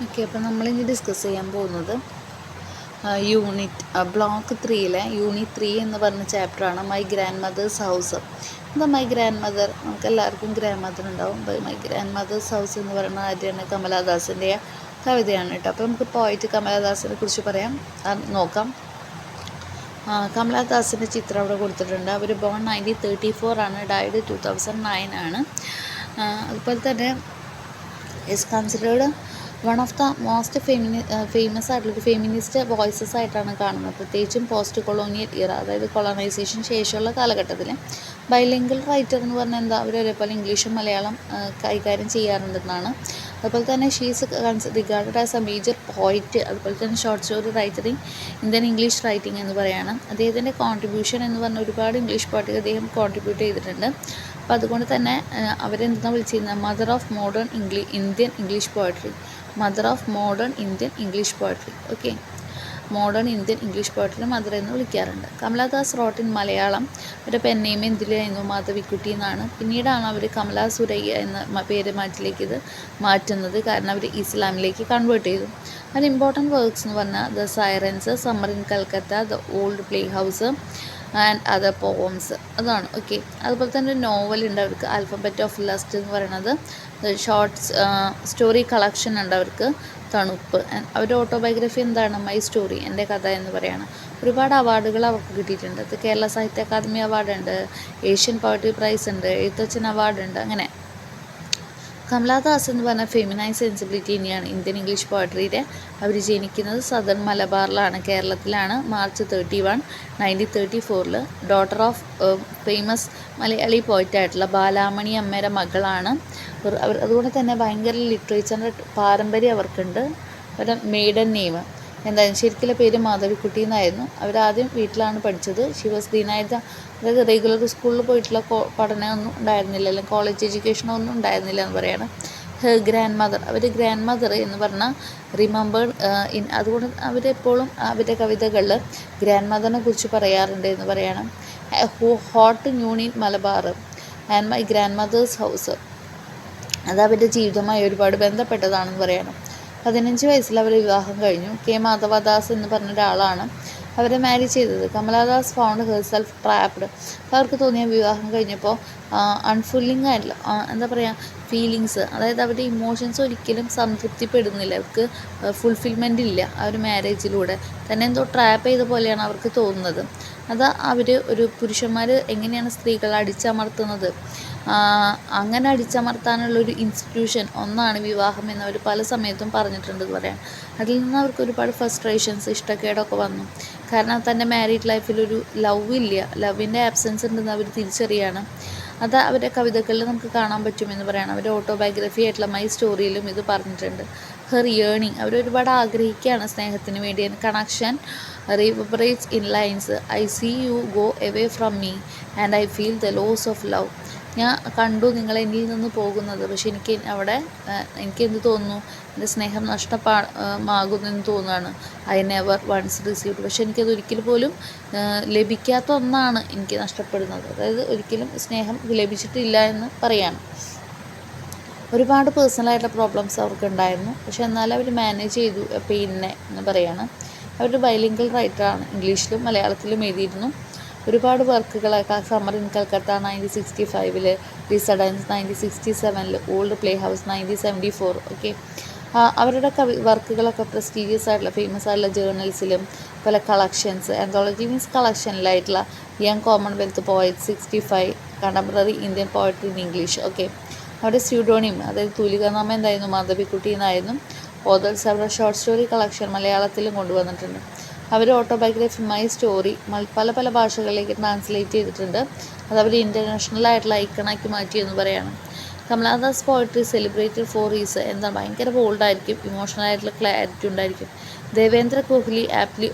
Okay, അപ്പോൾ നമ്മളിനി discuss ചെയ്യാൻ പോകുന്നത് ബ്ലോക്ക് 3-ലെ യൂണിറ്റ് 3 എന്ന് പറഞ്ഞ ചാപ്റ്ററാണ് മൈ ഗ്രാൻഡ് മദേഴ്സ് ഹൗസ്. എന്താ മൈ ഗ്രാൻഡ് മദർ? നമുക്ക് എല്ലാവർക്കും ഗ്രാൻഡ് മദർ ഉണ്ടാവും. മൈ ഗ്രാൻഡ് മദേഴ്സ് ഹൗസ് എന്ന് പറയുന്ന ആര്യാണ് കമലാദാസിൻ്റെ കവിതയാണ് കേട്ടോ. അപ്പോൾ നമുക്ക് പോയിട്ട് കമലാദാസിനെ കുറിച്ച് നോക്കാം. കമലാദാസിൻ്റെ ചിത്രം അവിടെ കൊടുത്തിട്ടുണ്ട്. അവർ ബോൺ 1934 ആണ്, ഡൈഡ് 2009 ആണ്. അതുപോലെ തന്നെ is considered one of the most famous ആയിട്ടുള്ള ഫെമിനിസ്റ്റ് വോയിസസ് ആയിട്ടാണ് കാണുന്നത്, പ്രത്യേകിച്ചും പോസ്റ്റ് കൊളോണിയൽ ഇറ, അതായത് കൊളോണൈസേഷൻ ശേഷമുള്ള കാലഘട്ടത്തിൽ. ബൈലിംഗൽ റൈറ്റർ എന്ന് പറഞ്ഞാൽ എന്താ, അവർ ഒരേപോലെ ഇംഗ്ലീഷും മലയാളം കൈകാര്യം ചെയ്യാറുണ്ടെന്നാണ്. അതുപോലെ തന്നെ she's regarded as a major poet, അതുപോലെ തന്നെ short story writing, Indian English writing എന്ന് പറയുകയാണ്. അദ്ദേഹത്തിൻ്റെ കോൺട്രിബ്യൂഷൻ എന്ന് പറഞ്ഞാൽ ഒരുപാട് ഇംഗ്ലീഷ് പോയിറ്റ് അദ്ദേഹം കോൺട്രിബ്യൂട്ട് ചെയ്തിട്ടുണ്ട്. അപ്പോൾ അതുകൊണ്ട് തന്നെ അവരെന്താ വിളിച്ചിരുന്നത്, mother of modern Indian English poetry, mother of modern Indian English poetry. Okay, modern Indian English poetry mother എന്ന് വിളിക്കാറുണ്ട്. Kamala Das rote in Malayalam. അവരുടെ പെന്നേം എന്തിലായിരുന്നു, മാധവിക്കുട്ടി എന്നാണ്. പിന്നീടാണ് അവർ കമലാ സുരയ്യ എന്ന പേര് ഇത് മാറ്റുന്നത്, കാരണം അവർ ഇസ്ലാമിലേക്ക് കൺവേർട്ട് ചെയ്തു. അതിന് ഇമ്പോർട്ടൻറ്റ് വർക്ക്സ് എന്ന് പറഞ്ഞാൽ the sirens, summer in Calcutta, the old play house and other poems, അതാണ്. ഓക്കെ, അതുപോലെ തന്നെ ഒരു നോവലുണ്ട് അവർക്ക്, ആൽഫബറ്റ് ഓഫ് ലസ്റ്റ് എന്ന് പറയുന്നത്. ഷോർട്ട് സ്റ്റോറി കളക്ഷൻ ഉണ്ട് അവർക്ക്, തണുപ്പ്. അവരുടെ ഓട്ടോബയോഗ്രഫി എന്താണ്, മൈ സ്റ്റോറി, എൻ്റെ കഥ എന്ന് പറയുകയാണ്. ഒരുപാട് അവാർഡുകൾ അവർക്ക് കിട്ടിയിട്ടുണ്ട്. അത് കേരള സാഹിത്യ അക്കാദമി അവാർഡ് ഉണ്ട്, ഏഷ്യൻ പോയട്രി പ്രൈസ് ഉണ്ട്, എഴുത്തച്ഛൻ അവാർഡ് ഉണ്ട്. അങ്ങനെ കമലാദാസ് എന്ന് പറഞ്ഞ ഫെമിനൈൻ സെൻസിബിലിറ്റി തന്നെയാണ് ഇന്ത്യൻ ഇംഗ്ലീഷ് പോയട്രിയുടെ. അവർ ജനിക്കുന്നത് സദൺ മലബാറിലാണ്, കേരളത്തിലാണ്, March 31, 1934. Daughter of famous Malayali പോയിറ്റായിട്ടുള്ള Balamani അമ്മയുടെ മകളാണ്. അതുകൊണ്ട് തന്നെ ഭയങ്കര ലിറ്ററേച്ചറിൻ്റെ പാരമ്പര്യം അവർക്കുണ്ട്. അവരുടെ മെയ്ഡൻ നെയിം എന്തായാലും ശരിക്കുള്ള പേര് മാധവിക്കുട്ടി എന്നായിരുന്നു. അവരാദ്യം വീട്ടിലാണ് പഠിച്ചത്. ഷി വാസ് ദീനായിട്ട്, അതായത് റെഗുലർ സ്കൂളിൽ പോയിട്ടുള്ള പഠനമൊന്നും ഉണ്ടായിരുന്നില്ല, അല്ലെങ്കിൽ കോളേജ് എഡ്യൂക്കേഷനോ ഒന്നും ഉണ്ടായിരുന്നില്ല എന്ന് പറയണം. ഗ്രാൻഡ് മദർ, അവർ ഗ്രാൻഡ് മദർ എന്ന് പറഞ്ഞാൽ റിമെമ്പേർഡ് അതുകൊണ്ട് അവരെപ്പോഴും അവരുടെ കവിതകളിൽ ഗ്രാൻഡ് മദറിനെ കുറിച്ച് പറയാറുണ്ട് എന്ന് പറയണം. Hot union Malabar and my grand mothers house, അത് അവരുടെ ജീവിതവുമായി ഒരുപാട് ബന്ധപ്പെട്ടതാണെന്ന് പറയണം. 15 വയസ്സിൽ അവർ വിവാഹം കഴിഞ്ഞു. കെ മാധവദാസ് എന്ന് പറഞ്ഞ ഒരാളാണ് അവരെ മാരി ചെയ്തത്. Kamala Das found herself trapped. അപ്പോൾ അവർക്ക് തോന്നിയ വിവാഹം കഴിഞ്ഞപ്പോൾ അൺഫുള്ളിങ് ആയിട്ടില്ല, എന്താ പറയുക, ഫീലിങ്സ്, അതായത് അവരുടെ ഇമോഷൻസ് ഒരിക്കലും സംതൃപ്തിപ്പെടുന്നില്ല, അവർക്ക് ഫുൾഫിൽമെൻ്റ് ഇല്ല. ആ ഒരു മാരേജിലൂടെ തന്നെ എന്തോ ട്രാപ്പ് ചെയ്ത പോലെയാണ് അവർക്ക് തോന്നുന്നത്. അത് അവർ ഒരു പുരുഷന്മാർ എങ്ങനെയാണ് സ്ത്രീകളെ അടിച്ചമർത്തുന്നത്, അങ്ങനെ അടിച്ചമർത്താനുള്ളൊരു ഇൻസ്റ്റിറ്റ്യൂഷൻ ഒന്നാണ് വിവാഹം എന്നവർ പല സമയത്തും പറഞ്ഞിട്ടുണ്ടെന്ന് പറയാം. അതിൽ നിന്ന് അവർക്ക് ഒരുപാട് ഫ്രസ്ട്രേഷൻസ്, ഇഷ്ടക്കേടൊക്കെ വന്നു. കാരണം തൻ്റെ മാരീഡ് ലൈഫിലൊരു ലവ് ഇല്ല, ലവിൻ്റെ ആബ്സെൻസ് ഉണ്ടെന്ന് അവർ തിരിച്ചറിയാണ്. അത് അവരുടെ കവിതകളിൽ നമുക്ക് കാണാൻ പറ്റുമെന്ന് പറയണം. അവരുടെ ഓട്ടോബയോഗ്രഫി ആയിട്ടുള്ള മൈ സ്റ്റോറിയിലും ഇത് പറഞ്ഞിട്ടുണ്ട്. ഹെർ ഏണിങ്, അവരൊരുപാട് ആഗ്രഹിക്കുകയാണ് സ്നേഹത്തിന് വേണ്ടി. Connection reverberates in lines, I see you go away from me and I feel the loss of love. ഞാൻ കണ്ടു നിങ്ങൾ എന്നിൽ നിന്ന് പോകുന്നത്, പക്ഷെ എനിക്കെന്ത് തോന്നുന്നു, എൻ്റെ സ്നേഹം നഷ്ടമാകുന്നെന്ന് തോന്നുകയാണ്. ഐ നെവർ വൺസ് റിസീവ്ഡ്, പക്ഷെ എനിക്കത് ഒരിക്കൽ പോലും ലഭിക്കാത്ത ഒന്നാണ് എനിക്ക് നഷ്ടപ്പെടുന്നത്. അതായത് ഒരിക്കലും സ്നേഹം ലഭിച്ചിട്ടില്ല എന്ന് പറയാണ്. ഒരുപാട് പേഴ്സണലായിട്ടുള്ള പ്രോബ്ലംസ് അവർക്കുണ്ടായിരുന്നു, പക്ഷെ എന്നാലും അവർ മാനേജ് ചെയ്തു പെയിനെ എന്ന് പറയാണ്. അവരുടെ ബൈലിംഗൽ റൈറ്ററാണ്, ഇംഗ്ലീഷിലും മലയാളത്തിലും എഴുതിയിരുന്നു. ഒരുപാട് വർക്കുകളൊക്കെ, summer in Calcutta 1965, residence 1967, old play house 1974. Okay, അവരുടെ വർക്കുകളൊക്കെ പ്രസ്റ്റീജിയസ് ആയിട്ടുള്ള ഫേമസ് ആയിട്ടുള്ള ജേർണൽസിലും പല കളക്ഷൻസ്, ആന്തോളജി മീൻസ് കളക്ഷനിലായിട്ടുള്ള young Commonwealth poet 65, contemporary Indian poetry in English. Okay, അവരുടെ സ്യൂഡോണിയം, അതായത് തൂലികാനാമം എന്തായിരുന്നു, മാധവിക്കുട്ടി എന്നായിരുന്നു. ഓതേഴ്സ് അവരുടെ ഷോർട്ട് സ്റ്റോറി കളക്ഷൻ മലയാളത്തിലും കൊണ്ടുവന്നിട്ടുണ്ട്. അവർ ഓട്ടോബയോഗ്രഫി മൈ സ്റ്റോറി പല ഭാഷകളിലേക്ക് ട്രാൻസ്ലേറ്റ് ചെയ്തിട്ടുണ്ട്. അത് അവർ ഇൻ്റർനാഷണൽ ആയിട്ടുള്ള ഐക്കണാക്കി മാറ്റിയെന്ന് പറയാണ്. Kamala Das poetry celebrated four is, എന്താ ഭയങ്കര ബോൾഡായിരിക്കും, ഇമോഷണൽ ആയിട്ടുള്ള ക്ലാരിറ്റി ഉണ്ടായിരിക്കും. ദേവേന്ദ്ര കോഹ്ലി ആപ്റ്റ്ലി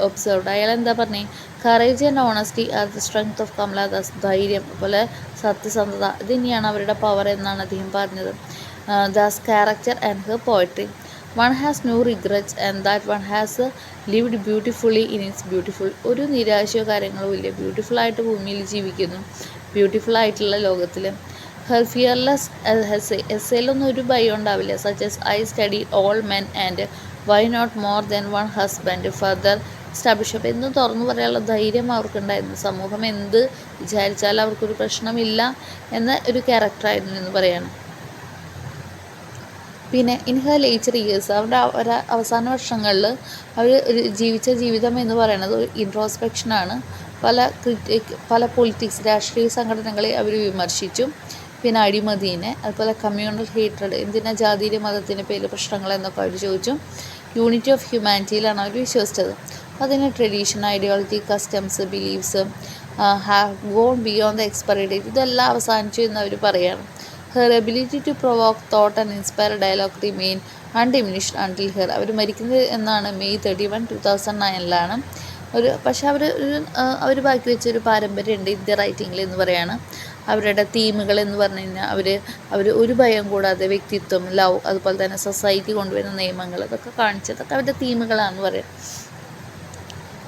ഒബ്സർവ്ഡ്, അയാൾ എന്താ പറഞ്ഞേ, courage and honesty are the strength of Kamala Das, ധൈര്യം അതുപോലെ സത്യസന്ധത ഇത് തന്നെയാണ് അവരുടെ പവർ എന്നാണ് അദ്ദേഹം പറഞ്ഞത്. Das character and her poetry, one has no regrets and that one has lived beautifully in its beautiful. ഒരു നിരാശയോ കാര്യങ്ങളോ ഇല്ല, ബ്യൂട്ടിഫുള്ളായിട്ട് ഭൂമിയിൽ ജീവിക്കുന്നു, ബ്യൂട്ടിഫുള്ളായിട്ടുള്ള ലോകത്തിൽ. ഹെർ ഫിയർലെസ് എസ്സേലൊന്നും ഒരു ഭയം ഉണ്ടാവില്ല. Such as I study all men and why not more than one husband further establish. അപ്പോൾ എന്തും തുറന്നു പറയാനുള്ള ധൈര്യം അവർക്കുണ്ടായിരുന്നു. സമൂഹം എന്ത് വിചാരിച്ചാലും അവർക്കൊരു പ്രശ്നമില്ല എന്ന ഒരു ക്യാരക്ടറായിരുന്നു എന്ന് പറയാണ്. പിന്നെ ഇൻ ഹെർ ലേറ്റർ ഇയേഴ്സ്, അവരുടെ അവസാന വർഷങ്ങളിൽ അവർ ജീവിച്ച ജീവിതം എന്ന് പറയുന്നത് ഒരു ഇൻട്രോസ്പെക്ഷനാണ്. പല പൊളിറ്റിക്സ്, രാഷ്ട്രീയ സംഘടനകളെ അവർ വിമർശിച്ചു. പിന്നെ അഴിമതിനെ, അതുപോലെ കമ്മ്യൂണൽ ഹേറ്റഡ്, എന്തിനാ ജാതിയുടെ മതത്തിൻ്റെ പേരിൽ പ്രശ്നങ്ങൾ എന്നൊക്കെ അവർ ചോദിച്ചു. യൂണിറ്റി ഓഫ് ഹ്യൂമാനിറ്റിയിലാണ് അവർ വിശ്വസിച്ചത്. അതിന് tradition, ideology, customs, beliefs have gone beyond the expiry date, ഇതെല്ലാം അവസാനിച്ചു എന്ന് അവർ പറയുകയാണ്. Her ability to provoke thought and inspire dialogue remain undiminished until her. അവർ മരിക്കുന്നത് എന്നാണ് May 31, 2009 പക്ഷേ അവർ ബാക്കി വെച്ചൊരു പാരമ്പര്യമുണ്ട് ഇന്ത്യ റൈറ്റിങ്ങിൽ എന്ന് പറയാണ്. അവരുടെ തീമുകൾ എന്ന് പറഞ്ഞു കഴിഞ്ഞാൽ അവർ ഒരു ഭയം കൂടാതെ വ്യക്തിത്വം, ലവ്, അതുപോലെ തന്നെ സൊസൈറ്റി കൊണ്ടുവരുന്ന നിയമങ്ങൾ, ഇതൊക്കെ കാണിച്ചതൊക്കെ അവരുടെ തീമുകളാണെന്ന് പറയാം.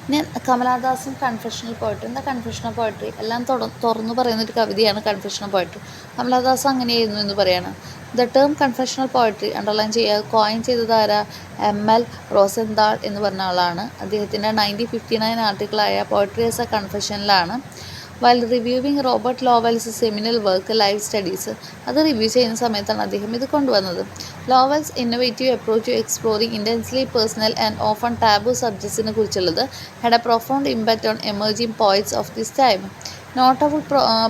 പിന്നെ കമലാദാസും കൺഫെഷണൽ പോയട്രി. എന്താ കൺഫെഷണൽ പോയട്രി? എല്ലാം തുറന്നു പറയുന്നൊരു കവിതയാണ് കൺഫെഷണൽ പോയട്രി. കമലാദാസ് അങ്ങനെയായിരുന്നു എന്ന് പറയാണ്. The term confessional poetry underline coin ചെയ്തത് ആരാ? ML റോസെന്താൾ എന്ന് പറഞ്ഞ ആളാണ്. അദ്ദേഹത്തിൻ്റെ 1959 ആർട്ടിക്കിളായ poetry as A കൺഫെഷനിലാണ്. While reviewing Robert ലോവൽസ് seminal work life studies, അത് റിവ്യൂ ചെയ്യുന്ന സമയത്താണ് അദ്ദേഹം ഇത് കൊണ്ടുവന്നത്. ലോവൽസ് innovative approach to exploring intensely personal and often taboo സബ്ജക്ട്സിനെ കുറിച്ചുള്ളത് had A profound impact on emerging poets of this time. Notable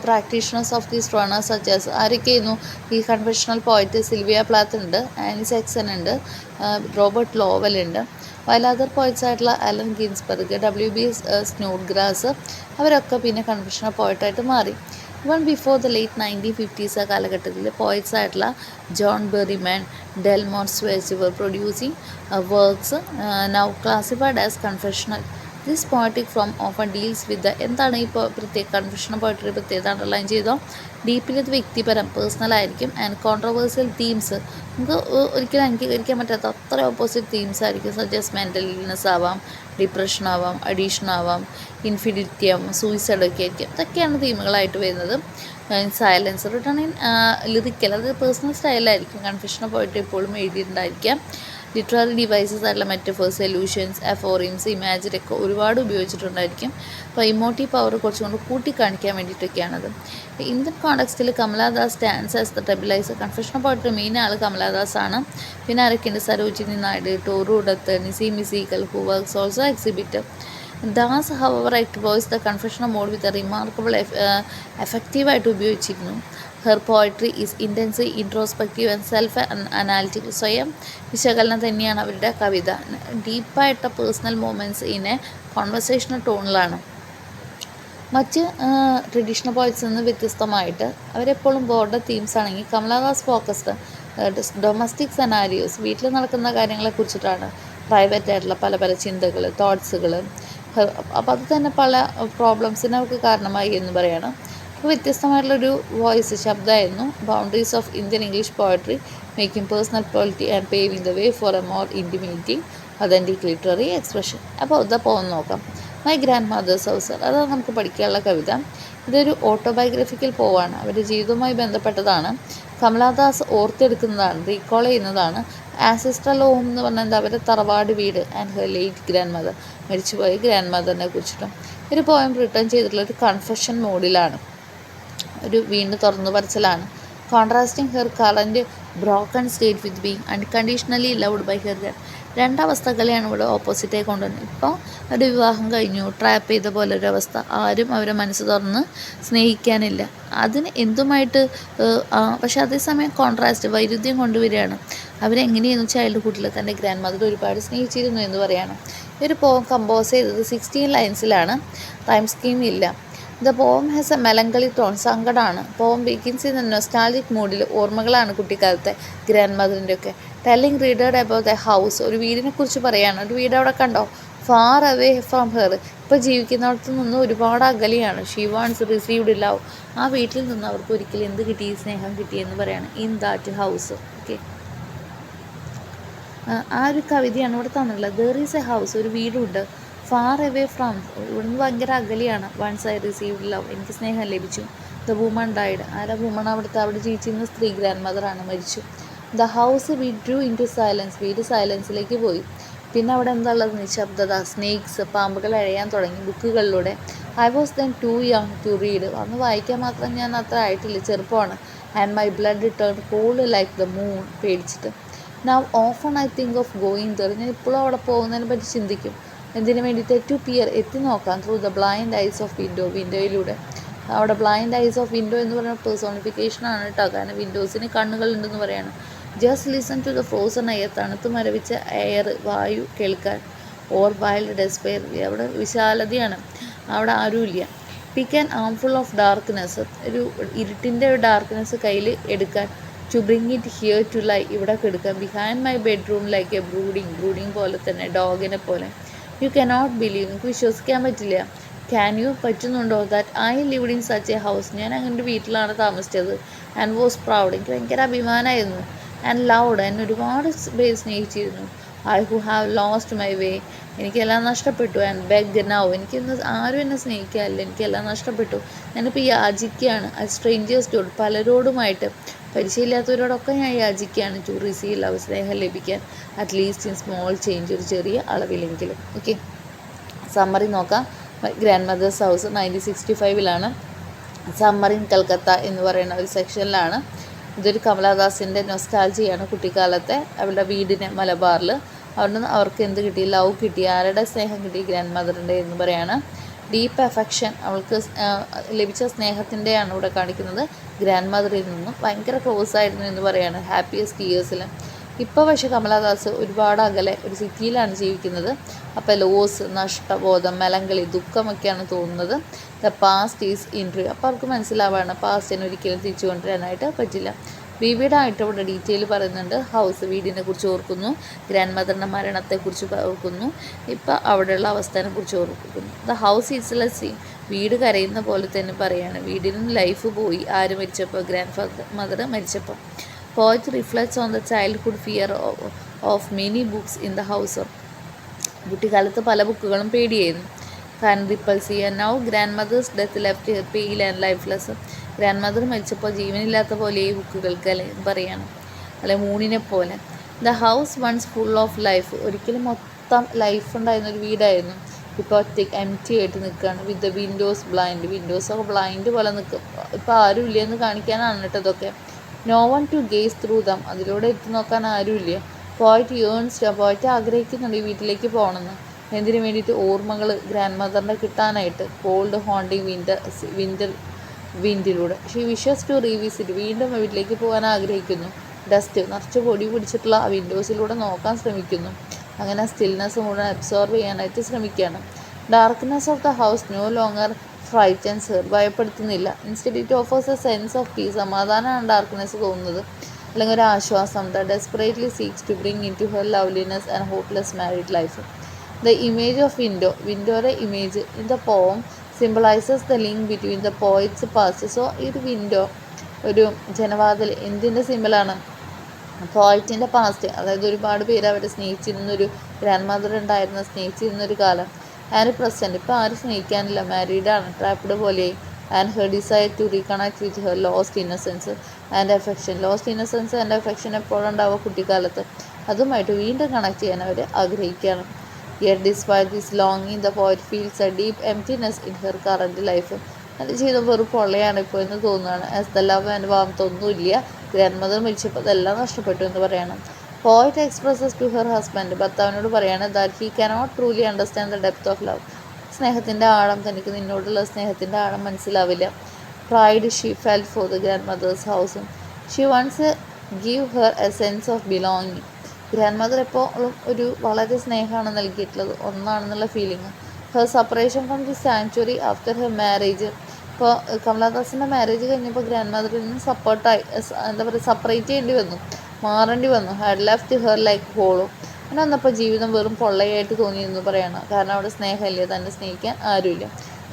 practitioners of these runners സജസ്, ആരൊക്കെയായിരുന്നു ഈ conventional പോയിറ്റ്? Sylvia പ്ലാത്ത് ഉണ്ട്, Annie സെക്സൺ ഉണ്ട്, റോബർട്ട് ലോവൽ ഉണ്ട്. വൈൽ അതർ പോയിറ്റ്സ് ആയിട്ടുള്ള Allen Ginsberg, WB സ്നോഡ്ഗ്രാസ്, അവരൊക്കെ പിന്നെ conventional പോയിട്ടായിട്ട് മാറി. Even before the late 1950s ആ കാലഘട്ടത്തിൽ പോയിറ്റ്സ് ആയിട്ടുള്ള ജോൺ ബെറിമാൻ, ഡെൽമോർ സ്വേച്ച് were producing works now classified as confessional. This poetic form often deals with എന്താണ് ഈ പ്രത്യേക കൺഫെഷണൽ പോയട്രി പ്രത്യേകത അണ്ടർലൈൻ ചെയ്തോ? ഡീപ്പിൽ ഇത് വ്യക്തിപരം, പേഴ്സണൽ ആയിരിക്കും. ആൻഡ് കോൺട്രവേഴ്സ്യൽ തീംസ്, നമുക്ക് ഒരിക്കലും അംഗീകരിക്കാൻ പറ്റാത്ത അത്ര ഓപ്പോസിറ്റ് തീംസ് ആയിരിക്കും. സജസ് മെൻ്റൽ ഇൽനെസ് ആവാം, ഡിപ്രഷൻ ആവാം, അഡീഷൻ ആവാം, ഇൻഫിഡിലിറ്റി ആവാം, സൂയിസൈഡൊക്കെ ആയിരിക്കും. ഇതൊക്കെയാണ് തീമുകളായിട്ട് വരുന്നത്. സൈലൻസ് റിട്ടേൺ ഇൻ ലിറിക്കൽ, അത് പേഴ്സണൽ സ്റ്റൈലായിരിക്കും. കൺഫെഷണൽ പോയട്രി എപ്പോഴും എഴുതിയിട്ടുണ്ടായിരിക്കാം. ലിറ്റററി ഡിവൈസസ് ആയിട്ടുള്ള മെറ്റഫേഴ്സ്, സൊല്യൂഷൻസ്, അഫോറിംസ്, ഇമാജിൻ ഒക്കെ ഒരുപാട് ഉപയോഗിച്ചിട്ടുണ്ടായിരിക്കും. അപ്പോൾ ഇമോട്ടീവ് പവർ കുറച്ചുകൊണ്ട് കൂട്ടിക്കാണിക്കാൻ വേണ്ടിയിട്ടൊക്കെയാണത്. Indian കോണ്ടക്സ്റ്റിൽ Kamala Das stands as the ടെബിലൈസർ. Confessional poetry main ആൾ കമലാദാസ് ആണ്. പിന്നെ ആരൊക്കെയുണ്ട്? Sarojini Naidu, Toru ഡത്ത്, നിസീം ഇസീക്കൽ, who works also exhibit. Das hour act voice the confessional mode with remarkable എഫക്റ്റീവായിട്ട് ഉപയോഗിച്ചിരുന്നു. Her poetry is intensive, introspective and self analytic. സ്വയം വിശകലനം തന്നെയാണ് അവരുടെ കവിത. ഡീപ്പായിട്ട് personal moments in A conversational ടോണിലാണ്. മറ്റ് ട്രഡീഷണൽ പോയറ്റ്സിൽ നിന്ന് വ്യത്യസ്തമായിട്ട് അവരെപ്പോഴും ബോർഡർ തീംസ് ആണെങ്കിൽ കമലാദാസ് ഫോക്കസ്ഡ് ഡൊമസ്റ്റിക് സെനാരിയോസ്, വീട്ടിൽ നടക്കുന്ന കാര്യങ്ങളെക്കുറിച്ചിട്ടാണ്. പ്രൈവറ്റ് ആയിട്ടുള്ള പല ചിന്തകൾ, തോട്ട്സുകൾ. അപ്പോൾ അത് തന്നെ പല പ്രോബ്ലംസിന് അവർക്ക് കാരണമായി എന്ന് പറയണം. അപ്പോൾ വ്യത്യസ്തമായിട്ടുള്ളൊരു വോയിസ്, ശബ്ദമായിരുന്നു. Boundaries of Indian English poetry making personal quality and paving the way for a more intimating authentic literary expression. അപ്പോൾ ഇതപ്പോൾ നോക്കാം. മൈ ഗ്രാൻഡ് മദേഴ്സ് ഹൗസ്, അതാണ് നമുക്ക് പഠിക്കാനുള്ള കവിത. ഇതൊരു ഓട്ടോബയോഗ്രഫിക്കൽ പോവാണ്, അവരുടെ ജീവിതവുമായി ബന്ധപ്പെട്ടതാണ്. കമലാദാസ് ഓർത്തെടുക്കുന്നതാണ്, റീകോൾ ചെയ്യുന്നതാണ്. ആൻസിസ്ട്രൽ ഹോം എന്ന് പറഞ്ഞാൽ എന്താ? അവരുടെ തറവാട് വീട്. And her late grand mother, മരിച്ചുപോയ ഗ്രാൻഡ് മദറിനെ കുറിച്ചിട്ടും. ഒരു പോയം റിട്ടേൺ ചെയ്തിട്ടുള്ള ഒരു കൺഫെഷൻ മോഡിലാണ്, ഒരു വീണ്ടും തുറന്നു പറച്ചിലാണ്. Contrasting her current broken state with being unconditionally loved by her. രണ്ടവസ്ഥകളെയാണ് ഇവിടെ ഓപ്പോസിറ്റായി കൊണ്ടുവന്നത്. ഇപ്പോൾ ഒരു വിവാഹം കഴിഞ്ഞു, ട്രാപ്പ് ചെയ്ത പോലെ ഒരു അവസ്ഥ, ആരും അവരെ മനസ്സ് തുറന്ന് സ്നേഹിക്കാനില്ല. അതിന് എന്തുമായിട്ട് പക്ഷേ അതേസമയം കോൺട്രാസ്റ്റ്, വൈരുദ്ധ്യം കൊണ്ടുവരികയാണ്. അവരെങ്ങനെയായിരുന്നു ചൈൽഡ്ഹുഡിൽ തൻ്റെ ഗ്രാൻഡ് മദർ ഒരുപാട് സ്നേഹിച്ചിരുന്നു എന്ന് പറയാണ്. ഈ ഒരു പോം കമ്പോസ് ചെയ്തത് 16 ലൈൻസിലാണ്, റൈം സ്കീം ഇല്ല. The poem has A melancholy tone, സങ്കടമാണ്. പോം ബിഗിൻസ് ഇൻ നൊസ്റ്റാൾജിക് മൂഡിൽ, ഓർമ്മകളാണ് കുട്ടിക്കാലത്തെ ഗ്രാൻഡ് മദറിൻ്റെ ഒക്കെ. Telling reader about A house, ഒരു വീടിനെ കുറിച്ച് പറയുകയാണ്. ഒരു വീട് അവിടെ കണ്ടോ? ഫാർ അവേ ഫ്രം ഹെർ, ഇപ്പോൾ ജീവിക്കുന്നിടത്തു നിന്ന് ഒരുപാട് അകലെയാണ്. ഷീ വാണ്ട്സ് റിസീവ്ഡ് ലവ്, ആ വീട്ടിൽ നിന്ന് അവർക്ക് ഒരിക്കലും എന്ത് കിട്ടി? സ്നേഹം കിട്ടിയെന്ന് പറയാണ്. In that house. ഓക്കെ, ആ ഒരു കവിതയാണ് ഇവിടെ തന്നിട്ടുള്ളത്. ദർ ഈസ് എ ഹൗസ്, ഒരു വീടുണ്ട്. ഫാർ അവേ ഫ്രം, ഇവിടുന്ന് ഭയങ്കര അകലെയാണ്. വൺസ് ഐ റിസീവ്ഡ് ലവ്, എനിക്ക് സ്നേഹം ലഭിച്ചു. The woman died. ആരാ വുമൺ? അവിടെ ജീവിച്ചിരുന്ന സ്ത്രീ ഗ്രാൻഡ് മദറാണ്, മരിച്ചു. The house withdrew into silence. വീട് സൈലൻസിലേക്ക് പോയി. പിന്നെ അവിടെ എന്താ ഉള്ളത്? നിശബ്ദത. സ്നേക്സ്, പാമ്പുകൾ എഴയാൻ തുടങ്ങി ബുക്കുകളിലൂടെ. I was then too young to read. അന്ന് വായിക്കാൻ മാത്രം ഞാൻ അത്ര ആയിട്ടില്ല, ചെറുപ്പമാണ്. And my blood turn cold like the moon. പേടിച്ചിട്ട്. Now often I think of going there. ഞാൻ ഇപ്പോഴും അവിടെ പോകുന്നതിനെ പറ്റി ചിന്തിക്കും. എന്തിനു വേണ്ടിയിട്ട്? ടു പിയർ, എത്തി നോക്കാം. Through the blind eyes of window. വിൻഡോയിലൂടെ. അവിടെ ബ്ലൈൻഡ് ഐസ് ഓഫ് വിൻഡോ എന്ന് പറയുന്ന പേഴ്സോണിഫിക്കേഷനാണ് കേട്ടോ. കാരണം വിൻഡോസിന് കണ്ണുകളുണ്ടെന്ന് പറയാണ്. Just listen to the frozen air. തണുത്ത് മരവിച്ച എയർ, വായു കേൾക്കാൻ. Or wild despair. അവിടെ വിശാലതയാണ്, അവിടെ ആരുമില്ല. Pick an armful of darkness. ഒരു ഇരുട്ടിൻ്റെ ഒരു ഡാർക്ക്നെസ് കയ്യിൽ എടുക്കാൻ. To bring it here to lie. ഇവിടെ കെടുക്കാൻ. Behind my bedroom like a brooding പോലെ തന്നെ, ഡോഗിനെ പോലെ. You cannot believe. എനിക്ക് വിശ്വസിക്കാൻ പറ്റില്ല. Can you? പറ്റുന്നുണ്ടോ? That I lived in such a house. ഞാൻ അങ്ങനെ ഒരു വീട്ടിലാണ് താമസിച്ചത്. And was proud. എനിക്ക് ഭയങ്കര അഭിമാനമായിരുന്നു. And loved. എന്നെ ഒരുപാട് പേര് സ്നേഹിച്ചിരുന്നു. I who have lost my way. എനിക്കെല്ലാം നഷ്ടപ്പെട്ടു. And beg now. എനിക്കിന്ന് ആരും എന്നെ സ്നേഹിക്കാറില്ല, എനിക്കെല്ലാം നഷ്ടപ്പെട്ടു. ഞാനിപ്പോൾ യാചിക്കുകയാണ്. I strangers to. പലരോടുമായിട്ട്, പരിചയമില്ലാത്തവരോടൊക്കെ ഞാൻ യാചിക്കുകയാണ്. To receive love. സ്നേഹം ലഭിക്കാൻ. At least in small change. ഒരു ചെറിയ അളവിലെങ്കിലും. ഓക്കെ, സമ്മറി നോക്കാം. Grand mothers house 1965 summer in Calcutta എന്ന് പറയുന്ന ഒരു സെക്ഷനിലാണ്. ഇതൊരു കമലാദാസിൻ്റെ നൊസ്റ്റാൾജിയാണ്. കുട്ടിക്കാലത്തെ അവളുടെ വീടിന് മലബാറിൽ. അവിടുന്ന് അവർക്ക് എന്ത് കിട്ടി? ലവ് കിട്ടി. ആരുടെ സ്നേഹം കിട്ടി? ഗ്രാൻഡ് മദറിൻ്റെ എന്ന് പറയാണ്. ഡീപ്പ് അഫെക്ഷൻ, അവൾക്ക് ലഭിച്ച സ്നേഹത്തിൻ്റെയാണ് ഇവിടെ കാണിക്കുന്നത്. ഗ്രാൻഡ് മദറിൽ നിന്നും ഭയങ്കര ക്ലോസ് ആയിരുന്നു എന്ന് പറയാണ് ഹാപ്പിയസ്റ്റ് ഇയേഴ്സിൽ. ഇപ്പോൾ പക്ഷേ കമലാദാസ് ഒരുപാട് അകലെ ഒരു സിറ്റിയിലാണ് ജീവിക്കുന്നത്. അപ്പോൾ ലോസ്, നഷ്ടബോധം, മെലങ്കളി, ദുഃഖമൊക്കെയാണ് തോന്നുന്നത്. The past is entry. അപ്പോൾ അവർക്ക് മനസ്സിലാവാണ് പാസ്റ്റിനെ ഒരിക്കലും തിരിച്ചു കൊണ്ടുവരാനായിട്ട് പറ്റില്ല. ബീബിയുടെ ആയിട്ട് ഇവിടെ ഡീറ്റെയിൽ പറയുന്നുണ്ട്. ഹൗസ്, വീടിനെ കുറിച്ച് ഓർക്കുന്നു. ഗ്രാൻഡ് മദറിൻ്റെ മരണത്തെക്കുറിച്ച് ഓർക്കുന്നു. ഇപ്പോൾ അവിടെയുള്ള അവസ്ഥയെ കുറിച്ച് ഓർക്കുന്നു. The house is less seen. വീട് കരയുന്ന പോലെ തന്നെ പറയാണ്. വീടിനും ലൈഫ് പോയി. ആര് മരിച്ചപ്പോൾ? ഗ്രാൻഡ് മദർ മരിച്ചപ്പോൾ. Poet reflects on the childhood fear of many books in the house. കുട്ടിക്കാലത്ത് പല ബുക്കുകളും പേടിയായിരുന്നു. കാരണം repulsive. Now grand mother's death left here pale and lifeless. Grand mother മരിച്ചപ്പോൾ ജീവനില്ലാത്ത പോലെ ഈ ബുക്കുകൾക്ക് പറയാണ്, അല്ലെ മൂണിനെ പോലെ. The house once full of life. ഒരിക്കലും മൊത്തം ലൈഫ് ഉണ്ടായിരുന്ന ഒരു വീടായിരുന്നു. ഇപ്പോൾ ഒറ്റയ്ക്ക് എംറ്റി ആയിട്ട് നിൽക്കുകയാണ്. With the windows blind. വിൻഡോസൊക്കെ ബ്ലൈൻഡ് പോലെ നിൽക്കും. ഇപ്പോൾ ആരും ഇല്ലയെന്ന് കാണിക്കാനാണ് കേട്ടോ ഇതൊക്കെ. No one to gaze through them. അതിലൂടെ എത്തി നോക്കാൻ ആരുമില്ല. പോയിറ്റ് ഏൺസ്. പോയിറ്റ് ആഗ്രഹിക്കുന്നുണ്ട് ഈ വീട്ടിലേക്ക് പോകണമെന്ന്. എന്തിനു വേണ്ടിയിട്ട്? ഓർമ്മകൾ ഗ്രാൻഡ് മദറിൻ്റെ കിട്ടാനായിട്ട്. കോൾഡ് ഹോണ്ടിങ് വിൻഡിലൂടെ. She wishes to revisit. വീണ്ടും വീട്ടിലേക്ക് പോകാൻ ആഗ്രഹിക്കുന്നു. ഡസ്റ്റ്, നിറച്ച് പൊടി പിടിച്ചിട്ടുള്ള ആ വിൻഡോസിലൂടെ നോക്കാൻ ശ്രമിക്കുന്നു. അങ്ങനെ സ്റ്റിൽനെസ് മുഴുവൻ അബ്സോർവ് ചെയ്യാനായിട്ട് ശ്രമിക്കുകയാണ്. Darkness of the house no longer frightens her. ഭയപ്പെടുത്തുന്നില്ല. Instead it offers a sense of peace. സമാധാനമാണ് ഡാർക്ക്നെസ് തോന്നുന്നത്, അല്ലെങ്കിൽ ഒരു ആശ്വാസം. The desperately seeks to bring in to her loveliness and hopeless married life. The image of window. വിൻഡോയുടെ image in the poem symbolises the link between the poet's past. So ഈ ഒരു window, ഒരു ജനവാതിൽ, എന്തിൻ്റെ സിമ്പിളാണ്? പോയിറ്റിൻ്റെ പാസ്റ്റ്. അതായത് ഒരുപാട് പേര് അവരെ സ്നേഹിച്ചിരുന്നൊരു ഗ്രാൻഡ് മദർ ഉണ്ടായിരുന്ന സ്നേഹിച്ചിരുന്നൊരു കാലം. And present. ഇപ്പോൾ ആരും സ്നേഹിക്കാനില്ല, മാരീഡാണ്, ട്രാപ്ഡ് പോലെയായി. And her desire to reconnect with her lost innocence and affection. Lost innocence and affection എപ്പോഴും ഉണ്ടാവുക കുട്ടിക്കാലത്ത്. അതുമായിട്ട് വീണ്ടും കണക്ട് ചെയ്യാൻ അവർ ആഗ്രഹിക്കുകയാണ്. Yet despite this longing, the poet feels a deep emptiness in her current life. എൻ്റെ ജീവിതം വെറും പൊള്ളയാണ് ഇപ്പോൾ എന്ന് തോന്നുകയാണ്. As the love and warmth ഒന്നുമില്ല. ഗ്രാൻഡ് മദർ മരിച്ചപ്പോൾ അതെല്ലാം നഷ്ടപ്പെട്ടു എന്ന് പറയണം. പോയിറ്റ് എക്സ്പ്രസസ് ടു ഹെർ ഹസ്ബൻഡ്. ഭർത്താവിനോട് പറയാണ് that he cannot truly understand the depth of love. സ്നേഹത്തിൻ്റെ ആഴം, തനിക്ക് നിന്നോടുള്ള സ്നേഹത്തിൻ്റെ ആഴം മനസ്സിലാവില്ല. Pride she felt for the grand mothers house. She once give her a sense of belonging. Grandmother എപ്പോഴും ഒരു വളരെ സ്നേഹമാണ് നൽകിയിട്ടുള്ളത്, ഒന്നാണെന്നുള്ള feeling. Her separation from the sanctuary after her marriage. ഇപ്പോൾ കമലാദാസിൻ്റെ മാരേജ് കഴിഞ്ഞപ്പോൾ ഗ്രാൻഡ് മദറിൽ നിന്ന് എന്താ പറയുക, സെപ്പറേറ്റ് ചെയ്യേണ്ടി വന്നു, മാറേണ്ടി വന്നു. Had left her like hollow. അങ്ങനെ വന്നപ്പോൾ ജീവിതം വെറും പൊള്ളയായിട്ട് തോന്നിയെന്ന് പറയണം. കാരണം അവിടെ സ്നേഹമില്ല, തന്നെ സ്നേഹിക്കാൻ ആരുമില്ല.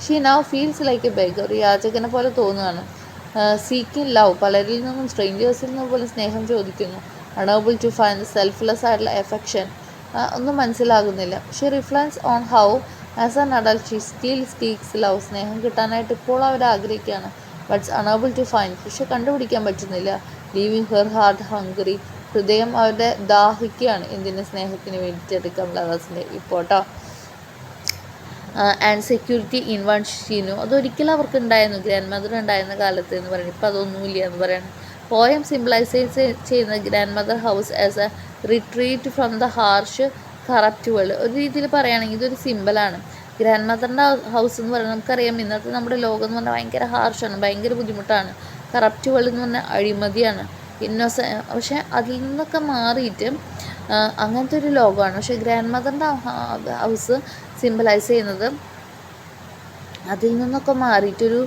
She now feels like a beggar. ഒരു യാചകനെ പോലെ തോന്നുകയാണ്. Seeking love. പലരിൽ നിന്നും, സ്ട്രേഞ്ചേഴ്സിൽ നിന്നും പോലും സ്നേഹം ചോദിക്കുന്നു. അണേബിൾ ടു ഫൈൻഡ് സെൽഫ്ലെസ് ആയിട്ടുള്ള എഫെക്ഷൻ. ഒന്നും മനസ്സിലാകുന്നില്ല. She reflects on how as an adult she still seeks love. സ്നേഹം കിട്ടാനായിട്ട് ഇപ്പോൾ അവർ ആഗ്രഹിക്കുകയാണ്. ബട്ട്സ് അണേബിൾ ടു ഫൈൻഡ്, പക്ഷെ കണ്ടുപിടിക്കാൻ പറ്റുന്നില്ല. ലീവിങ് ഹെർ ഹാർട്ട് ഹംഗ്രി, ഹൃദയം അവരുടെ ദാഹിക്കുകയാണ് എന്തിന്, സ്നേഹത്തിന് വേണ്ടിയിട്ട് കമലഹാസൻ്റെ ഇപ്പോട്ടോ. And security in one she knew, അതൊരിക്കലും അവർക്ക് ഉണ്ടായിരുന്നു, ഗ്രാൻഡ് മദർ ഉണ്ടായിരുന്ന കാലത്ത് എന്ന് പറയുന്നത്. ഇപ്പം അതൊന്നുമില്ല എന്ന് പറയണം. പോയം സിംബിളൈസ് ചെയ്യുന്ന grand mother house as A retreat from the harsh corrupt world. ഒരു രീതിയിൽ പറയുകയാണെങ്കിൽ ഇതൊരു സിമ്പിളാണ്. ഗ്രാൻഡ് മദറിൻ്റെ ഹൗസ് എന്ന് പറയുന്നത് നമുക്കറിയാം, ഇന്നത്തെ നമ്മുടെ ലോകം എന്ന് പറഞ്ഞാൽ ഭയങ്കര ഹാർഷാണ്, ഭയങ്കര ബുദ്ധിമുട്ടാണ്. കറപ്റ്റ് വേൾഡ് എന്ന് പറഞ്ഞാൽ അഴിമതിയാണ്, പക്ഷെ അതിൽ നിന്നൊക്കെ മാറിയിട്ട് അങ്ങനത്തെ ഒരു ലോകമാണ്. പക്ഷേ ഗ്രാൻഡ് മദറിൻ്റെ ഹൗസ് സിംബലൈസ് ചെയ്യുന്നത് അതിൽ നിന്നൊക്കെ മാറിയിട്ടൊരു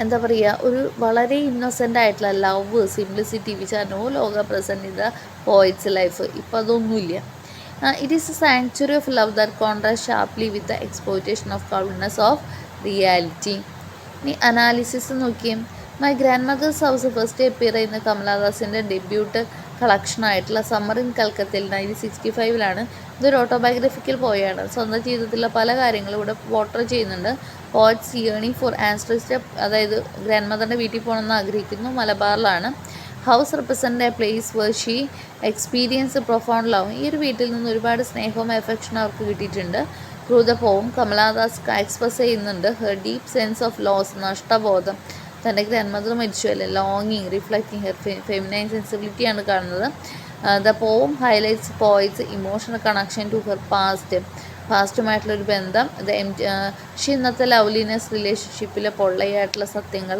എന്താ പറയുക, ഒരു വളരെ ഇന്നൊസെൻ്റ് ആയിട്ടുള്ള love, simplicity which are no ലോക present in the poet's life. ഇപ്പം അതൊന്നുമില്ല. It is a sanctuary of love that contrast sharply with the exploitation of coldness of reality. ഇനി അനാലിസിസ് നോക്കിയും. My grand mothers house first appear ചെയ്യുന്ന കമലഹാസൻ്റെ debut കളക്ഷനായിട്ടുള്ള summer in കൽക്കത്തയിൽ 1965 ഇതൊരു autobiographical പോയാണ്. സ്വന്തം ജീവിതത്തിലുള്ള പല കാര്യങ്ങളും ഇവിടെ പോർട്രേ ചെയ്യുന്നുണ്ട്. പോയിറ്റ്സ് ഇയേണിംഗ് ഫോർ ആൻസ്ട്രസ്റ്റ്, അതായത് ഗ്രാൻഡ് മദറിൻ്റെ വീട്ടിൽ പോകണമെന്ന് ആഗ്രഹിക്കുന്നു, മലബാറിലാണ്. House represent a place where she experience profound love, ഈ ഒരു വീട്ടിൽ നിന്ന് ഒരുപാട് സ്നേഹവും എഫെക്ഷനും അവർക്ക് കിട്ടിയിട്ടുണ്ട്. Through the poem Kamala Das express ചെയ്യുന്നുണ്ട് her deep sense of loss, നഷ്ടബോധം, തൻ്റെ ഗ്രാൻഡ് മദർ മരിച്ചുവല്ലേ, ലോങ്ങിങ്, റിഫ്ലക്റ്റിംഗ് ഹെർ ഫെമിനൈൻ സെൻസിബിലിറ്റിയാണ് കാണുന്നത്. The poem highlights poet's emotional connection to her പാസ്റ്റുമായിട്ടുള്ളൊരു ബന്ധം. പക്ഷേ ഇന്നത്തെ ലവ്ലിനെസ് റിലേഷൻഷിപ്പിലെ പൊള്ളയായിട്ടുള്ള സത്യങ്ങൾ.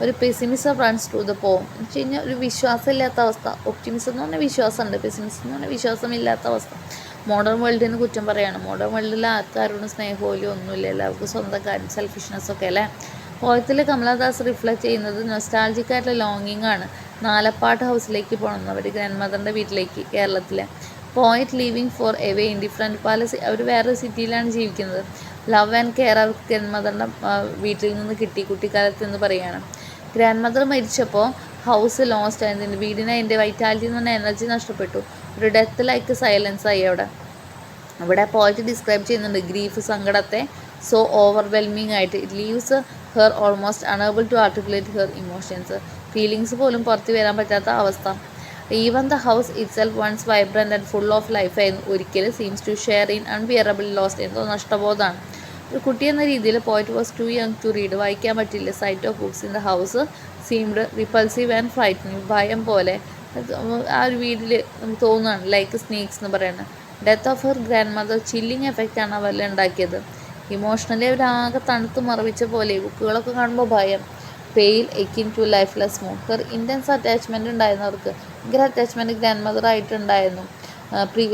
ഒരു pessimism runs to the poem എന്ന് വെച്ച് കഴിഞ്ഞാൽ ഒരു വിശ്വാസമില്ലാത്ത അവസ്ഥ. ഒപ്റ്റിമിസം എന്ന് പറഞ്ഞാൽ വിശ്വാസമുണ്ട്, പെസിമിസം എന്ന് പറഞ്ഞാൽ വിശ്വാസമില്ലാത്ത അവസ്ഥ. മോഡേൺ വേൾഡിന് കുറ്റം പറയുകയാണ്. മോഡേൺ വേൾഡിൽ ആർക്കാരോടും സ്നേഹമോ ഒന്നുമില്ല, എല്ലാവർക്കും സ്വന്തം കാര്യം, സെൽഫിഷ്നെസ്സൊക്കെ അല്ലേ. പോയത്തിൽ കമലഹാദാസ് റിഫ്ലക്റ്റ് ചെയ്യുന്നത് നൊസ്റ്റാൾജിക്കായിട്ടുള്ള ലോങ്ങിങ് ആണ്. നാലപ്പാട്ട് ഹൗസിലേക്ക് പോകണം അവർ, ഗ്രാൻഡ് മദറിൻ്റെ വീട്ടിലേക്ക്, കേരളത്തിലെ. Poet living for away in different അവർ വേറൊരു സിറ്റിയിലാണ് ജീവിക്കുന്നത്. ലവ് ആൻഡ് കെയർ അവർക്ക് ഗ്രാൻഡ് മദറിൻ്റെ വീട്ടിൽ നിന്ന് കിട്ടി കുട്ടിക്കാലത്ത് എന്ന് പറയുകയാണ്. ഗ്രാൻഡ് മദർ മരിച്ചപ്പോൾ ഹൗസ് ലോസ്റ്റ് ആയതിന്, വീടിന് അതിൻ്റെ വൈറ്റാലിറ്റി എന്ന് പറഞ്ഞാൽ എനർജി നഷ്ടപ്പെട്ടു. ഒരു ഡെത്ത് ലൈക്ക് സൈലൻസ് ആയി അവിടെ പോയിറ്റ് ഡിസ്ക്രൈബ് ചെയ്യുന്നുണ്ട് ഗ്രീഫ്, സങ്കടത്തെ സോ ഓവർവെൽമിങ് ആയിട്ട്. It leaves her almost unable to articulate her emotions, feelings പോലും പുറത്ത് വരാൻ പറ്റാത്ത അവസ്ഥ. Even the house itself once vibrant and full of life ആയിരുന്നു, ഒരിക്കലും seems to share in unbearable lost, എന്തോ നഷ്ടബോധമാണ്. ഒരു കുട്ടി എന്ന രീതിയിൽ poet was too young to read, വായിക്കാൻ പറ്റില്ല. Sight of books in the house seemed repulsive and frightening, ഭയം പോലെ ആ ഒരു വീട്ടിൽ നമുക്ക് തോന്നുകയാണ്, ലൈക്ക് സ്നേക്സ് എന്ന് പറയുന്നത്. Death of her grandmother chilling എഫക്റ്റാണ് അവരെല്ലാം ഉണ്ടാക്കിയത്. ഇമോഷണലി അവരാകെ തണുത്ത് മറവിച്ച പോലെ, ബുക്കുകളൊക്കെ കാണുമ്പോൾ ഭയം. Pale akin to lifeless mood. Her intense attachment ഉണ്ടായിരുന്നു അവർക്ക്, ഭയങ്കര അറ്റാച്ച്മെൻറ്റ് ഗ്രാൻഡ് മദർ ആയിട്ടുണ്ടായിരുന്നു.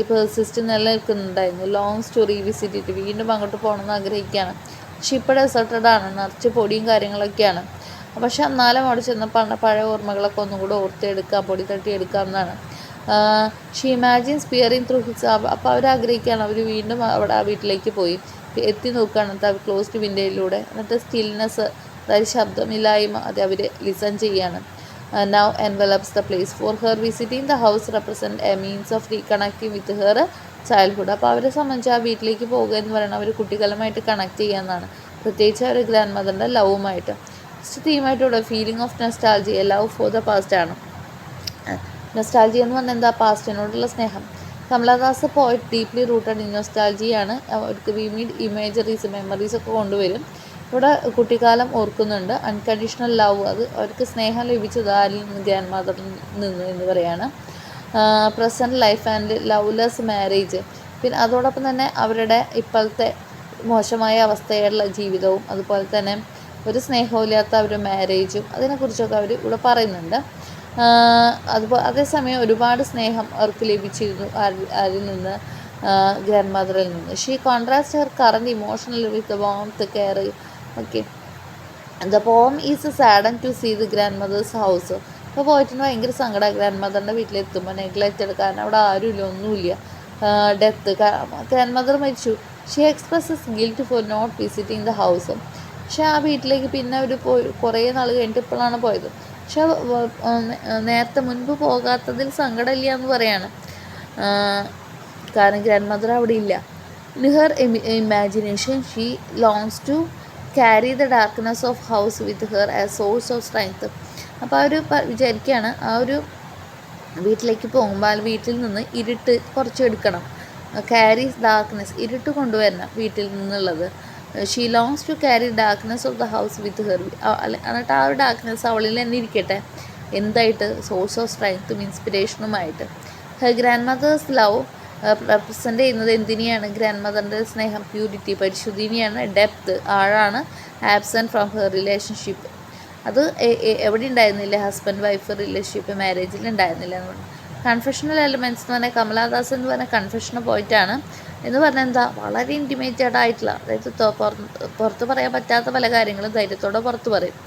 പെർസിസ്റ്റ് നിലനിൽക്കുന്നുണ്ടായിരുന്നു. ലോങ് സ്റ്റോറി വിസിറ്റിട്ട് വീണ്ടും അങ്ങോട്ട് പോകണമെന്ന് ആഗ്രഹിക്കുകയാണ്. പക്ഷെ ഇപ്പോൾ ഡെസേർട്ടഡാണ്, നിറച്ച് പൊടിയും കാര്യങ്ങളൊക്കെയാണ്. പക്ഷെ എന്നാലും അവിടെ ചെന്ന പഴയ ഓർമ്മകളൊക്കെ ഒന്നും കൂടെ ഓർത്തെടുക്കാം, പൊടി തട്ടിയെടുക്കാം എന്നാണ്. She imagine spearing through hits. അപ്പോൾ അവരാഗ്രഹിക്കുകയാണ്, അവർ വീണ്ടും അവിടെ ആ വീട്ടിലേക്ക് പോയി എത്തി നോക്കുകയാണ് ക്ലോസ്ഡ് വിൻഡോയിലൂടെ. എന്നിട്ട് സ്റ്റിൽനെസ്, അതായത് ശബ്ദമില്ലായ്മ, അത് അവർ ലിസൺ ചെയ്യാണ്. Now envelops the place for her visiting the house represent A means of reconnecting with her childhood. അപ്പോൾ അവരെ സംബന്ധിച്ച് ആ വീട്ടിലേക്ക് പോകുക എന്ന് പറയുന്നത് അവർ കുട്ടിക്കാലമായിട്ട് കണക്ട് ചെയ്യാമെന്നാണ്, പ്രത്യേകിച്ച് അവർ ഗ്രാൻഡ് മദറിൻ്റെ ലവുമായിട്ട്. ഫസ്റ്റ് തീമായിട്ടൂടെ feeling of nostalgia, a love for the past ആണ്. നൊസ്റ്റാൾജി എന്ന് പറഞ്ഞാൽ എന്താ, പാസ്റ്റിനോടുള്ള സ്നേഹം. കമലഹാദാസ് പോയിറ്റ് ഡീപ്ലി റൂട്ടഡ് ഇൻ നൊസ്റ്റാൾജിയാണ്. അവർക്ക് വിമീഡ് ഇമേജറീസ്, മെമ്മറീസ് ഒക്കെ കൊണ്ടുവരും. ഇവിടെ കുട്ടിക്കാലം ഓർക്കുന്നുണ്ട്. അൺകണ്ടീഷണൽ ലവ്, അത് അവർക്ക് സ്നേഹം ലഭിച്ചത് ആരിൽ നിന്ന്, ഗ്രാൻഡ് മദറിൽ നിന്ന് എന്ന് പറയാണ്. Present life and loveless marriage, പിന്നെ അതോടൊപ്പം തന്നെ അവരുടെ ഇപ്പോഴത്തെ മോശമായ അവസ്ഥയുള്ള ജീവിതവും, അതുപോലെ തന്നെ ഒരു സ്നേഹമില്ലാത്ത ഒരു മാരേജും, അതിനെക്കുറിച്ചൊക്കെ അവർ ഇവിടെ പറയുന്നുണ്ട്. അതേസമയം ഒരുപാട് സ്നേഹം അവർക്ക് ലഭിച്ചിരുന്നു ആരിൽ നിന്ന്, ഗ്രാൻഡ് മദറിൽ നിന്ന്. She contrast her current emotional with warmth care. Okay, the poem is sadden to see the grand mothers house. ഇപ്പോൾ പോയിട്ടിന് ഭയങ്കര സങ്കടമാണ് ഗ്രാൻഡ് മദറിൻ്റെ വീട്ടിലെത്തുമ്പോൾ, നെഗ്ലക്റ്റ് എടുക്കാൻ അവിടെ ആരുമില്ല, ഒന്നുമില്ല. ഡെത്ത്, ഗ്രാൻഡ് മദർ മരിച്ചു. She expresses guilt for not visiting the house. പക്ഷേ ആ വീട്ടിലേക്ക് പിന്നെ അവർ കുറേ നാൾ കഴിഞ്ഞിട്ട് ഇപ്പോഴാണ് പോയത്. പക്ഷെ നേരത്തെ മുൻപ് പോകാത്തതിൽ സങ്കടമില്ല എന്ന് പറയാണ്, കാരണം ഗ്രാൻഡ് മദർ അവിടെ ഇല്ല. In her imagination she longs to carry the darkness of house with her as source of strength. അപ്പോൾ അവർ വിചാരിക്കുകയാണ് ആ ഒരു വീട്ടിലേക്ക് പോകുമ്പോൾ വീട്ടിൽ നിന്ന് ഇരുട്ട് കുറച്ച് എടുക്കണം. ക്യാരീസ് ഡാർക്ക്നെസ്, ഇരുട്ട് കൊണ്ടുവരണം വീട്ടിൽ നിന്നുള്ളത്. She longs to carry darkness of the house with her. എന്നിട്ട് ആ ഒരു ഡാർക്ക്നെസ് അവളിൽ തന്നെ ഇരിക്കട്ടെ. എന്തായിട്ട്? സോഴ്സ് ഓഫ് സ്ട്രെങ്ത്തും ഇൻസ്പിറേഷനുമായിട്ട്. Her grandmother's love represent ചെയ്യുന്നത് എന്തിനെയാണ്? ഗ്രാൻഡ് മദറിൻ്റെ സ്നേഹം, പ്യൂരിറ്റി, പരിശുദ്ധിനെയാണ്. ഡെപ്ത്, ആഴാണ്. ആബ്സെൻറ്റ് ഫ്രം ഹെർ റിലേഷൻഷിപ്പ്, അത് എവിടെ ഉണ്ടായിരുന്നില്ല? ഹസ്ബൻഡ് വൈഫ് റിലേഷൻഷിപ്പ്, മാരേജിൽ ഉണ്ടായിരുന്നില്ല എന്ന് പറഞ്ഞു. കൺഫെഷണൽ എലിമെൻറ്റ്സ് എന്ന് പറഞ്ഞാൽ കമലാദാസ് എന്ന് പറഞ്ഞാൽ കൺഫെഷണൽ പോയിട്ടാണ്. എന്ന് പറഞ്ഞാൽ എന്താ? വളരെ ഇൻറ്റിമേറ്റഡ് ആയിട്ടുള്ള, അതായത് പുറത്ത് പറയാൻ പറ്റാത്ത പല കാര്യങ്ങളും ധൈര്യത്തോടെ പുറത്ത് പറയും.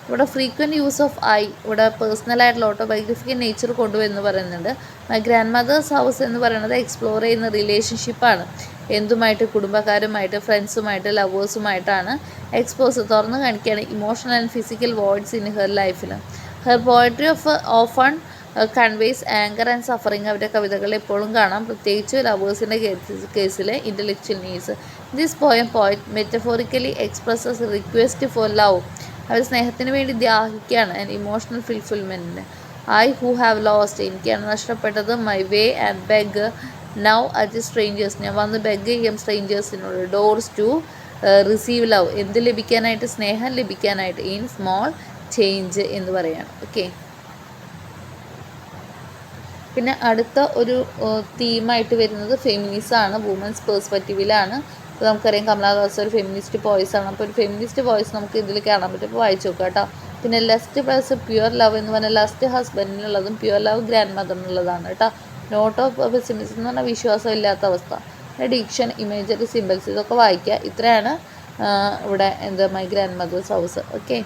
ഇവിടെ ഫ്രീക്വൻറ്റ് യൂസ് ഓഫ് ഐ, ഇവിടെ പേഴ്സണലായിട്ടുള്ള ഓട്ടോബയോഗ്രഫിക്കൽ നേച്ചർ കൊണ്ടുവന്ന് പറയുന്നുണ്ട്. മൈ ഗ്രാൻഡ് മദേഴ്സ് ഹൗസ് എന്ന് പറയുന്നത് എക്സ്പ്ലോർ ചെയ്യുന്ന റിലേഷൻഷിപ്പാണ്. എന്തുമായിട്ട്? കുടുംബക്കാരുമായിട്ട്, ഫ്രണ്ട്സുമായിട്ട്, ലവേഴ്സുമായിട്ടാണ്. എക്സ്പോസ്, തുറന്ന് കാണിക്കുകയാണ് emotional and physical voids in her ലൈഫിൽ. Her poetry often conveys anger and suffering. അവരുടെ കവിതകൾ എപ്പോഴും കാണാം, പ്രത്യേകിച്ച് ലവേഴ്സിൻ്റെ കേസിൽ intellectual needs. This poet metaphorically expresses request for love. അവർ സ്നേഹത്തിന് വേണ്ടി ദാഹിക്കുകയാണ്. ആൻഡ് ഇമോഷണൽ ഫുൾഫിൽമെൻറ്റിന്. ഐ ഹു ഹാവ് ലോസ്റ്റ്, എനിക്കാണ് നഷ്ടപ്പെട്ടത്. My way and beg now at strangers, ഞാൻ വന്ന് ബെഗ് ചെയ്യാം സ്ട്രേഞ്ചേഴ്സിനോട്. ഡോർസ് ടു റിസീവ് ലവ്, എന്ത് ലഭിക്കാനായിട്ട്? സ്നേഹം ലഭിക്കാനായിട്ട്. ഇൻ സ്മോൾ ചേഞ്ച് എന്ന് പറയുകയാണ്. ഓക്കെ, പിന്നെ അടുത്ത ഒരു തീമായിട്ട് വരുന്നത് ഫെമിനിസമാണ്. വുമൻസ് പേഴ്സ്പെക്റ്റീവിലാണ്. അപ്പോൾ നമുക്കറിയാം കമലാദാസ് ഒരു ഫെമിനിസ്റ്റ് വോയിസാണ്. അപ്പോൾ ഒരു ഫെമിനിസ്റ്റ് വോയിസ് നമുക്ക് ഇതിൽ കാണാൻ പറ്റും. അപ്പോൾ വായിച്ചു നോക്കാം കേട്ടോ. പിന്നെ ലസ്റ്റ് പ്ലസ് പ്യുവർ ലവ് എന്ന് പറഞ്ഞാൽ ലസ്റ്റ് ഹസ്ബൻഡിനുള്ളതും പ്യുവർ ലവ് ഗ്രാൻഡ് മദറിനുള്ളതാണ് കേട്ടോ. നോട്ട് ഓഫ് പെസിമിസം എന്ന് പറഞ്ഞാൽ വിശ്വാസം ഇല്ലാത്ത അവസ്ഥ. പിന്നെ ഡിക്ഷൻ, ഇമേജറി, സിമ്പിൾസ്, ഇതൊക്കെ വായിക്കുക. ഇത്രയാണ് ഇവിടെ my grand mothers house. Okay.